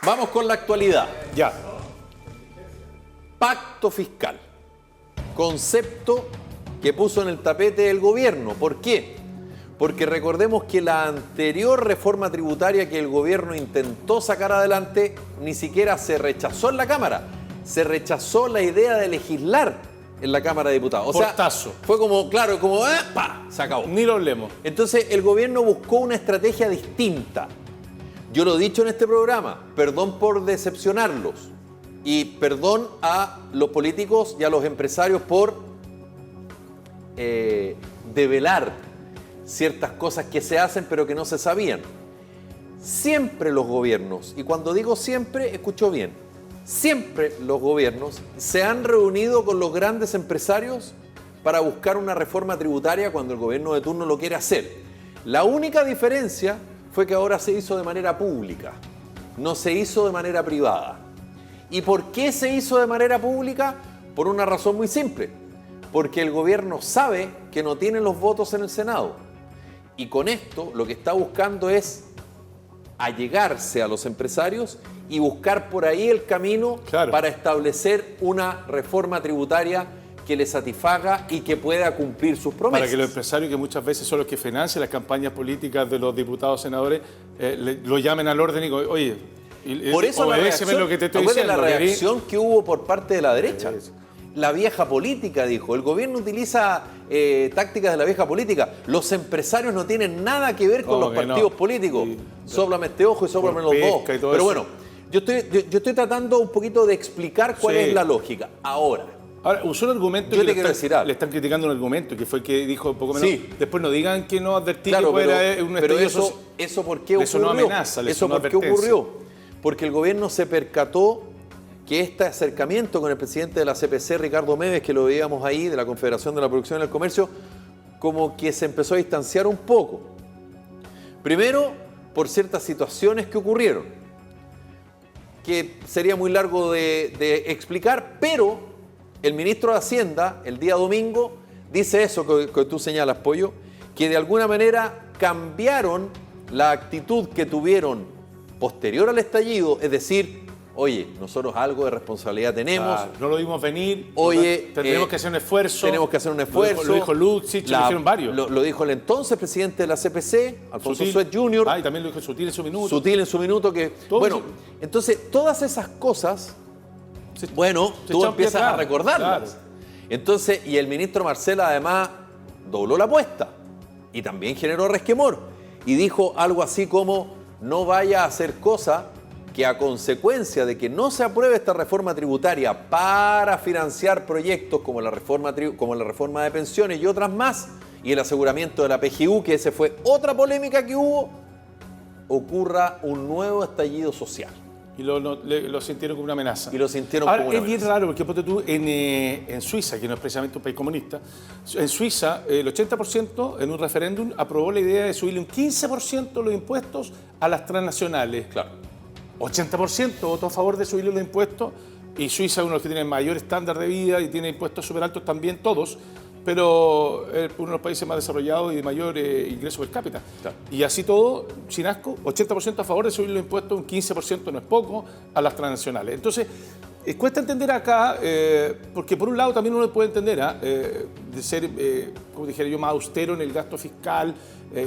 Vamos con la actualidad. Ya. Pacto fiscal. Concepto que puso en el tapete el gobierno. ¿Por qué? Porque recordemos que la anterior reforma tributaria que el gobierno intentó sacar adelante ni siquiera se rechazó en la Cámara. Se rechazó la idea de legislar en la Cámara de Diputados. O Portazo. sea, fue como, claro, como, ¡pa! Se acabó. Ni lo hablemos. Entonces el gobierno buscó una estrategia distinta. Yo lo he dicho en este programa, perdón por decepcionarlos y perdón a los políticos y a los empresarios por develar ciertas cosas que se hacen pero que no se sabían. Siempre los gobiernos, y cuando digo siempre, escucho bien, siempre los gobiernos se han reunido con los grandes empresarios para buscar una reforma tributaria cuando el gobierno de turno lo quiere hacer. La única diferencia fue que ahora se hizo de manera pública, no se hizo de manera privada. ¿Y por qué se hizo de manera pública? Por una razón muy simple, porque el gobierno sabe que no tiene los votos en el Senado. Y con esto lo que está buscando es allegarse a los empresarios y buscar por ahí el camino para establecer una reforma tributaria que le satisfaga y que pueda cumplir sus promesas. Para que los empresarios, que muchas veces son los que financian las campañas políticas de los diputados senadores, lo llamen al orden y digan, oye, por eso la reacción, lo que te estoy diciendo, la reacción que hubo por parte de la derecha. La vieja política, dijo. El gobierno utiliza tácticas de la vieja política. Los empresarios no tienen nada que ver con los partidos políticos. Sí. Sóplame este ojo y sóplame los dos. Pero bueno, yo estoy tratando un poquito de explicar cuál es la lógica. Ahora, usó un argumento yo que le están criticando un argumento, que fue el que dijo un poco menos. Sí. Después no digan que no advertí claro, que era un pero eso ¿por qué ocurrió? Eso no amenaza, ¿Eso por qué ocurrió? Porque el gobierno se percató que este acercamiento con el presidente de la CPC, Ricardo Meves, que lo veíamos ahí, de la Confederación de la Producción y el Comercio, como que se empezó a distanciar un poco. Primero, por ciertas situaciones que ocurrieron, que sería muy largo de explicar, pero el ministro de Hacienda, el día domingo, dice eso que tú señalas, Pollo, que de alguna manera cambiaron la actitud que tuvieron posterior al estallido, es decir, oye, nosotros algo de responsabilidad tenemos. No lo vimos venir. Oye, tenemos que hacer un esfuerzo. Tenemos que hacer un esfuerzo. Lo dijo Lutzich, lo dijeron varios. Lo dijo el entonces presidente de la CPC, Alfonso Suet Jr. Y también lo dijo Sutil en su minuto. Sutil en su minuto. Bueno, entonces todas esas cosas, tú empiezas a recordarlas. Claro. Entonces, y el ministro Marcela además dobló la apuesta y también generó resquemor. Y dijo algo así como, no vaya a hacer cosa que a consecuencia de que no se apruebe esta reforma tributaria para financiar proyectos como la reforma de pensiones y otras más, y el aseguramiento de la PGU, que ese fue otra polémica que hubo, ocurra un nuevo estallido social. Y lo sintieron como una amenaza. Y lo sintieron como una amenaza. Es bien raro, porque ponte tú, en Suiza, que no es precisamente un país comunista, en Suiza el 80% en un referéndum aprobó la idea de subirle un 15% los impuestos a las transnacionales. Claro. 80% votó a favor de subirle los impuestos, y Suiza es uno de los que tiene mayor estándar de vida y tiene impuestos súper altos también, todos, pero es uno de los países más desarrollados y de mayor ingreso per cápita. Claro. Y así todo, sin asco, 80% a favor de subir los impuestos, un 15% no es poco, a las transnacionales. Entonces, cuesta entender acá, porque por un lado también uno puede entender, de ser, como dijera yo, más austero en el gasto fiscal,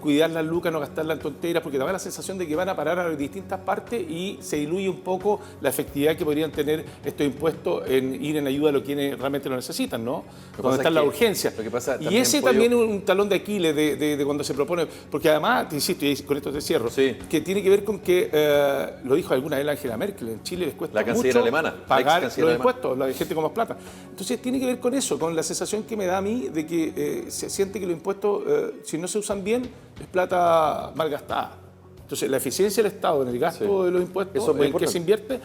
cuidar las lucas, no gastarlas en tonteras, porque da la sensación de que van a parar a distintas partes y se diluye un poco la efectividad que podrían tener estos impuestos en ir en ayuda a los quienes realmente lo necesitan, ¿no? Cuando está la urgencia. Y ese también es un talón de Aquiles de cuando se propone, porque además, te insisto, y con esto te cierro, que tiene que ver con que, lo dijo alguna vez Angela Merkel, en Chile les cuesta mucho alemana, pagar los impuestos, la gente con más plata. Entonces tiene que ver con eso, con la sensación que me da a mí de que se siente que los impuestos, si no se usan bien, es plata mal gastada. Entonces la eficiencia del Estado en el gasto de los impuestos en el que se invierte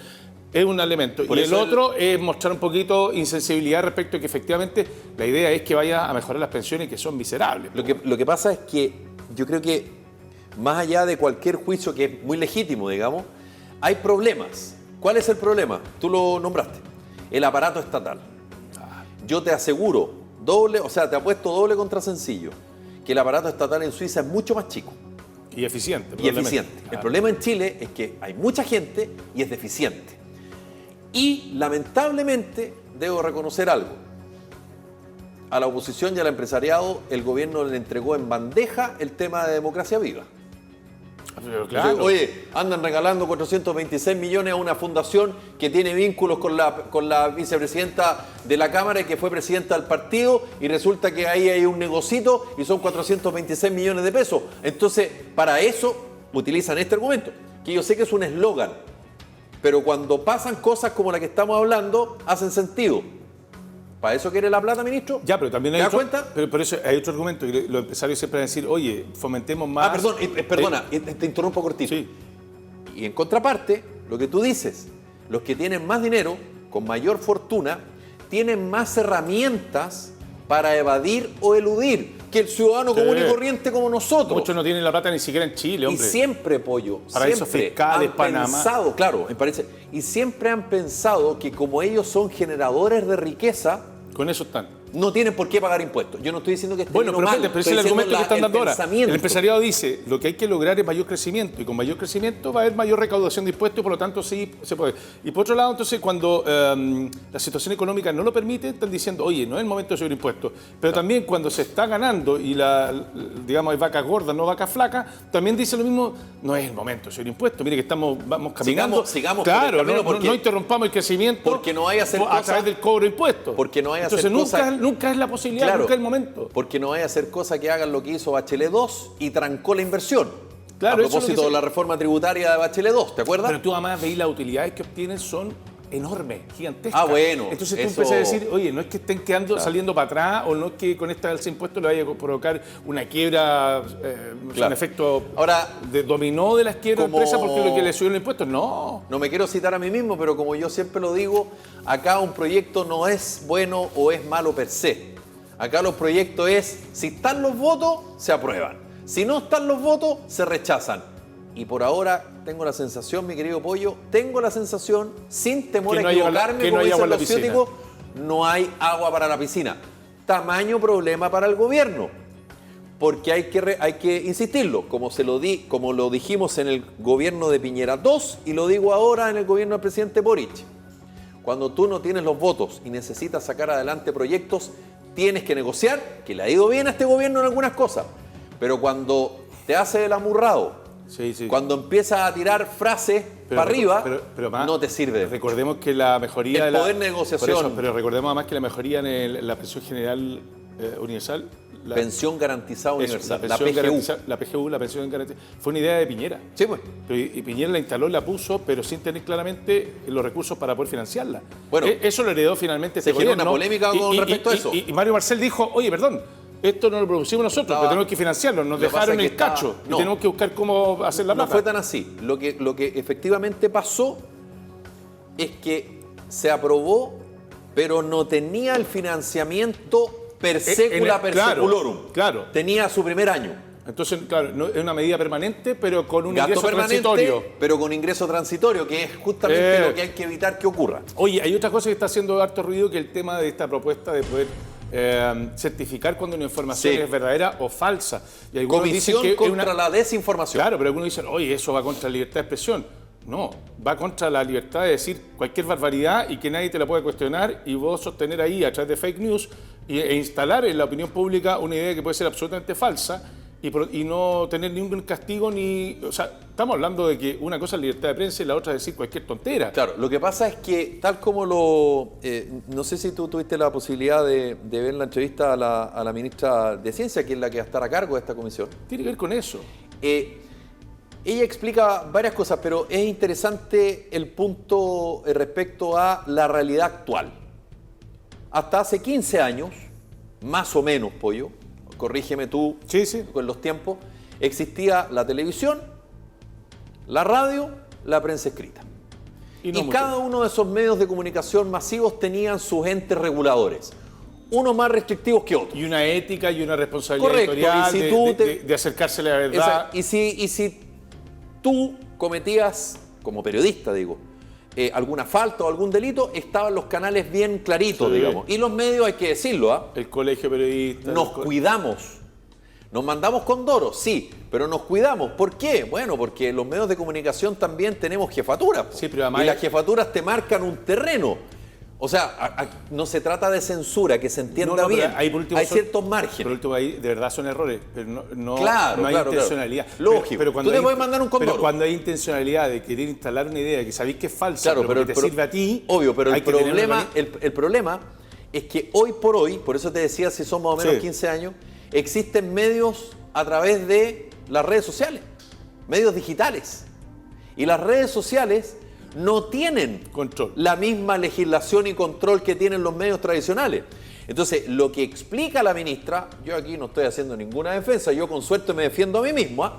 es un elemento. Y el otro es mostrar un poquito insensibilidad respecto a que efectivamente la idea es que vaya a mejorar las pensiones, que son miserables. Lo que pasa es que yo creo que más allá de cualquier juicio que es muy legítimo, digamos, hay problemas. ¿Cuál es el problema? Tú lo nombraste. El aparato estatal. Yo te aseguro, te apuesto doble contra sencillo, que el aparato estatal en Suiza es mucho más chico. Y eficiente. Y eficiente. El problema en Chile es que hay mucha gente y es deficiente. Y lamentablemente debo reconocer algo. A la oposición y al empresariado el gobierno le entregó en bandeja el tema de democracia viva. Pero claro. Oye, andan regalando 426 millones a una fundación que tiene vínculos con la vicepresidenta de la Cámara y que fue presidenta del partido, y resulta que ahí hay un negocito y son 426 millones de pesos. Entonces, para eso utilizan este argumento, que yo sé que es un eslogan, pero cuando pasan cosas como la que estamos hablando, hacen sentido. ¿Para eso quiere la plata, ministro? Ya, pero también hay ¿Te das otro, cuenta? pero por eso hay otro argumento, que los empresarios siempre van a decir, oye, fomentemos más... Perdona, te interrumpo cortito. Sí. Y en contraparte, lo que tú dices, los que tienen más dinero, con mayor fortuna, tienen más herramientas para evadir o eludir que el ciudadano común y corriente como nosotros. Muchos no tienen la plata ni siquiera en Chile, hombre. Y siempre, Pollo, Paraísos siempre fiscales, han Panamá. pensado, claro, me parece, y siempre han pensado que como ellos son generadores de riqueza, Con eso están. no tienen por qué pagar impuestos. Yo no estoy diciendo que esté Bueno, bien o pero, mal, pero es estoy el diciendo argumento que están dando ahora. pensamiento. El empresariado dice, lo que hay que lograr es mayor crecimiento, y con mayor crecimiento va a haber mayor recaudación de impuestos, y por lo tanto sí se puede. Y por otro lado, entonces, cuando la situación económica no lo permite, están diciendo, oye, no es el momento de subir impuestos. Pero también cuando se está ganando y digamos, hay vacas gordas, no vacas flacas, también dice lo mismo, no es el momento de subir impuestos. Mire que vamos caminando. Sigamos por el claro, camino, porque no interrumpamos el crecimiento porque no hay a hacer a cosas, través del cobro de impuestos. Porque no hay a Entonces hacer cosas, nunca es la posibilidad, claro, nunca es el momento. Porque no hay a hacer cosas que hagan lo que hizo Bachelet 2 y trancó la inversión. Claro, a eso es lo propósito que de la reforma tributaria de Bachelet 2, ¿te acuerdas? Pero tú además veis las utilidades que obtienen son enormes, gigantescas. Ah, bueno. Entonces tú eso... empiezas a decir, oye, no es que estén saliendo para atrás, o no es que con esta alza de impuestos le vaya a provocar una quiebra, un efecto de dominó de las quiebras de empresas porque es lo que le subió el impuesto. No. No me quiero citar a mí mismo, pero como yo siempre lo digo, acá un proyecto no es bueno o es malo per se. Acá los proyectos es, si están los votos, se aprueban. Si no están los votos, se rechazan. Y por ahora tengo la sensación, mi querido Pollo, tengo la sensación, sin temor a equivocarme, como dicen los ciúticos, no hay agua para la piscina. Tamaño problema para el gobierno. Porque hay que insistirlo, como lo dijimos en el gobierno de Piñera 2 y lo digo ahora en el gobierno del presidente Boric. Cuando tú no tienes los votos y necesitas sacar adelante proyectos, tienes que negociar, que le ha ido bien a este gobierno en algunas cosas, pero cuando te hace el amurrado, cuando empiezas a tirar frases para arriba, pero más, no te sirve. Recordemos que la mejoría el de poder de negociación. Pero recordemos además que la mejoría en la pensión general universal, pensión garantizada universal, la PGU, la pensión garantizada, fue una idea de Piñera. Sí, pues. Y Piñera la instaló, la puso, pero sin tener claramente los recursos para poder financiarla. Bueno, eso lo heredó finalmente este gobierno. Se generó una polémica con respecto a eso. Y Mario Marcel dijo, oye, perdón, esto no lo producimos nosotros, pero tenemos que financiarlo. Nos dejaron el cacho y tenemos que buscar cómo hacer la plata. No fue tan así. Lo que efectivamente pasó es que se aprobó, pero no tenía el financiamiento per secula per seculorum. Claro. Tenía su primer año. Entonces, claro, no, es una medida permanente, pero con un Gasto ingreso permanente, transitorio. Pero con ingreso transitorio, que es justamente lo que hay que evitar que ocurra. Oye, hay otra cosa que está haciendo harto ruido, que el tema de esta propuesta de poder certificar cuando una información es verdadera o falsa. Y algunos Comisión dicen que contra la desinformación. Claro, pero algunos dicen, oye, eso va contra la libertad de expresión. No, va contra la libertad de decir cualquier barbaridad y que nadie te la pueda cuestionar, y vos sostener ahí a través de fake news e instalar en la opinión pública una idea que puede ser absolutamente falsa y no tener ningún castigo ni... O sea, estamos hablando de que una cosa es libertad de prensa y la otra es decir cualquier tontera. Claro, lo que pasa es que tal como no sé si tú tuviste la posibilidad de ver la entrevista a la ministra de Ciencia, que es la que va a estar a cargo de esta comisión. Tiene que ver con eso. Ella explica varias cosas, pero es interesante el punto respecto a la realidad actual. Hasta hace 15 años, más o menos, Pollo, corrígeme tú con los tiempos, existía la televisión, la radio, la prensa escrita. Y cada uno de esos medios de comunicación masivos tenían sus entes reguladores, unos más restrictivos que otros. Y una ética y una responsabilidad editorial de acercarse a la verdad. Y si tú cometías, como periodista digo, alguna falta o algún delito, estaban los canales bien claritos, digamos. Y los medios, hay que decirlo, el colegio periodista. Nos Nos mandamos condoros, sí, pero nos cuidamos. ¿Por qué? Bueno, porque los medios de comunicación también tenemos jefaturas. Sí, pero además y las jefaturas te marcan un terreno. O sea, no se trata de censura, que se entienda bien. Ahí por último hay ciertos márgenes. Por último, ahí de verdad son errores, pero no hay claro, intencionalidad. Lógico, pero tú te puedes mandar un condoro. Pero cuando hay intencionalidad de querer instalar una idea que sabéis que es falsa, pero que te sirve a ti... Obvio, pero el problema es que hoy, por eso te decía, si son más o menos 15 años, existen medios a través de las redes sociales, medios digitales. Y las redes sociales no tienen control, la misma legislación y control que tienen los medios tradicionales. Entonces, lo que explica la ministra, yo aquí no estoy haciendo ninguna defensa, yo con suerte me defiendo a mí mismo,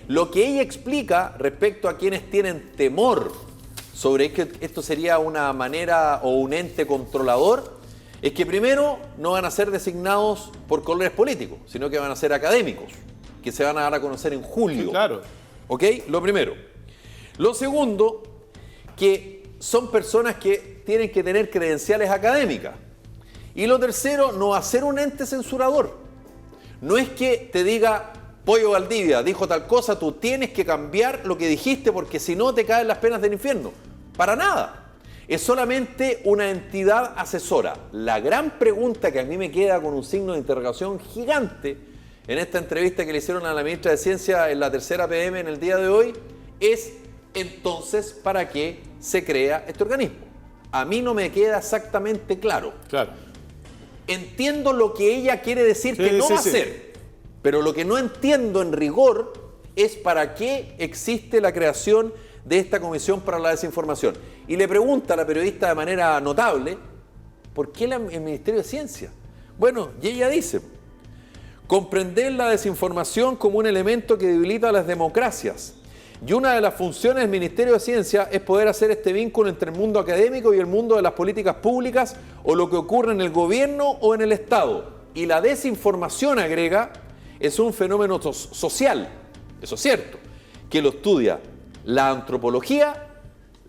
lo que ella explica respecto a quienes tienen temor sobre que esto sería una manera o un ente controlador, es que primero no van a ser designados por colores políticos, sino que van a ser académicos, que se van a dar a conocer en julio. Sí, claro. ¿Ok? Lo primero. Lo segundo, que son personas que tienen que tener credenciales académicas. Y lo tercero, no va a ser un ente censurador. No es que te diga, Pollo Valdivia dijo tal cosa, tú tienes que cambiar lo que dijiste porque si no te caen las penas del infierno. Para nada. Es solamente una entidad asesora. La gran pregunta que a mí me queda con un signo de interrogación gigante en esta entrevista que le hicieron a la ministra de Ciencia en la tercera PM en el día de hoy es, entonces, ¿para qué se crea este organismo? A mí no me queda exactamente claro. Claro. Entiendo lo que ella quiere decir que no va a hacer, pero lo que no entiendo en rigor es para qué existe la creación de esta Comisión para la Desinformación. Y le pregunta a la periodista de manera notable, ¿por qué el Ministerio de Ciencia? Bueno, y ella dice, comprender la desinformación como un elemento que debilita las democracias. Y una de las funciones del Ministerio de Ciencia es poder hacer este vínculo entre el mundo académico y el mundo de las políticas públicas o lo que ocurre en el gobierno o en el Estado. Y la desinformación, agrega, es un fenómeno social, eso es cierto, que lo estudia la antropología,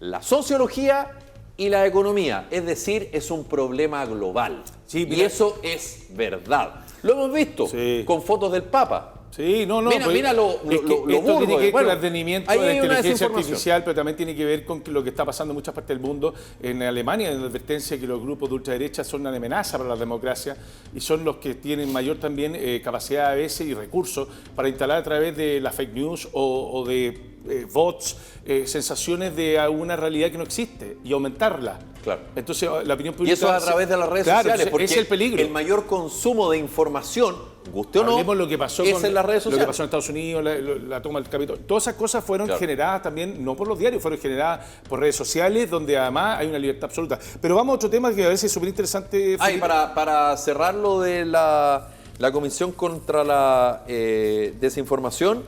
la sociología y la economía. Es decir, es un problema global. Sí, y eso es verdad. Lo hemos visto con fotos del Papa. Sí, no. Mira lo esto burdo. tiene que ver con Bueno, el advenimiento ahí de la hay una inteligencia desinformación. artificial, pero también tiene que ver con lo que está pasando en muchas partes del mundo. En Alemania hay una advertencia que los grupos de ultraderecha son una amenaza para la democracia y son los que tienen mayor también capacidad a veces y recursos para instalar a través de la fake news o de bots, sensaciones de una realidad que no existe y aumentarla. Claro. Entonces, la opinión pública... Y eso a través de las redes sociales, porque es el peligro. El mayor consumo de información, guste o no, lo que pasó es en las redes sociales. Lo que pasó en Estados Unidos, la toma del Capitolio. Todas esas cosas fueron generadas también, no por los diarios, fueron generadas por redes sociales, donde además hay una libertad absoluta. Pero vamos a otro tema que a veces es súper interesante. Y para cerrar lo de la Comisión contra la Desinformación,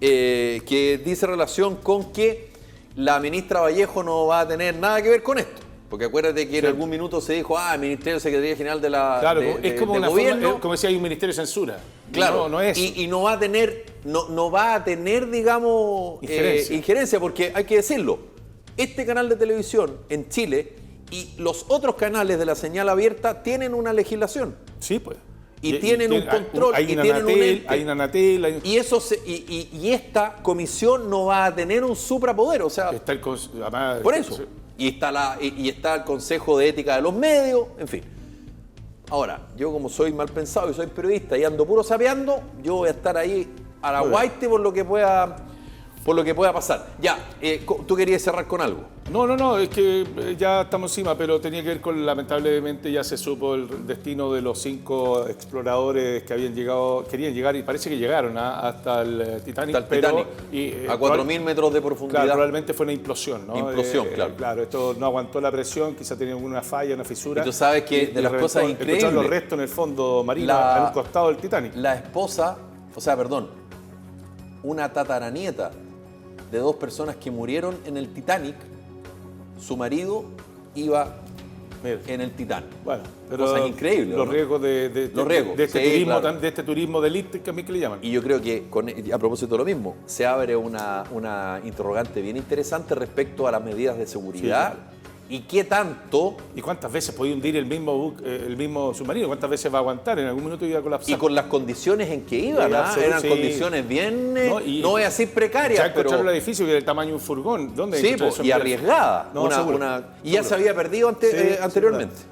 que dice relación con que la ministra Vallejo no va a tener nada que ver con esto. Porque acuérdate que en algún minuto se dijo, el Ministerio de Secretaría General de la Claro, es como una gobierno. forma, como decía, hay un Ministerio de Censura. Claro, no es. Y no va a tener, digamos, injerencia, porque hay que decirlo, este canal de televisión en Chile y los otros canales de la señal abierta tienen una legislación. Sí, pues. Y tienen un control, y tienen un ente. Hay una Anatel, y esta comisión no va a tener un suprapoder, o sea, está además, por eso. Y está el Consejo de Ética de los Medios, en fin. Ahora, yo como soy mal pensado y soy periodista y ando puro sapeando, yo voy a estar ahí a la guaite por lo que pueda pasar. Ya, tú querías cerrar con algo. No, es que ya estamos encima, pero tenía que ver con, lamentablemente, ya se supo el destino de los 5 exploradores que querían llegar, y parece que llegaron hasta el Titanic. A 4.000 metros de profundidad. Claro, probablemente fue una implosión, ¿no? Implosión, claro. Claro, esto no aguantó la presión, quizá tenía alguna falla, una fisura. Y tú sabes que de las cosas increíbles... Encontraron los restos en el fondo marino, a un costado del Titanic. La esposa, una tataranieta de 2 personas que murieron en el Titanic, su marido iba en el Titanic. Bueno, pero cosas increíbles. Los riesgos de este turismo de élite, que a mí que le llaman. Y yo creo que, a propósito de lo mismo, se abre una interrogante bien interesante respecto a las medidas de seguridad ¿Y qué tanto? ¿Y cuántas veces podía hundir el mismo submarino? ¿Cuántas veces va a aguantar? En algún minuto iba a colapsar. Y con las condiciones en que iban, eran condiciones bien, no voy a decir precarias, ya encontraron pero... el edificio que era el tamaño de un furgón. ¿Dónde Sí, y arriesgada. No, seguro. Y ya se había perdido anteriormente.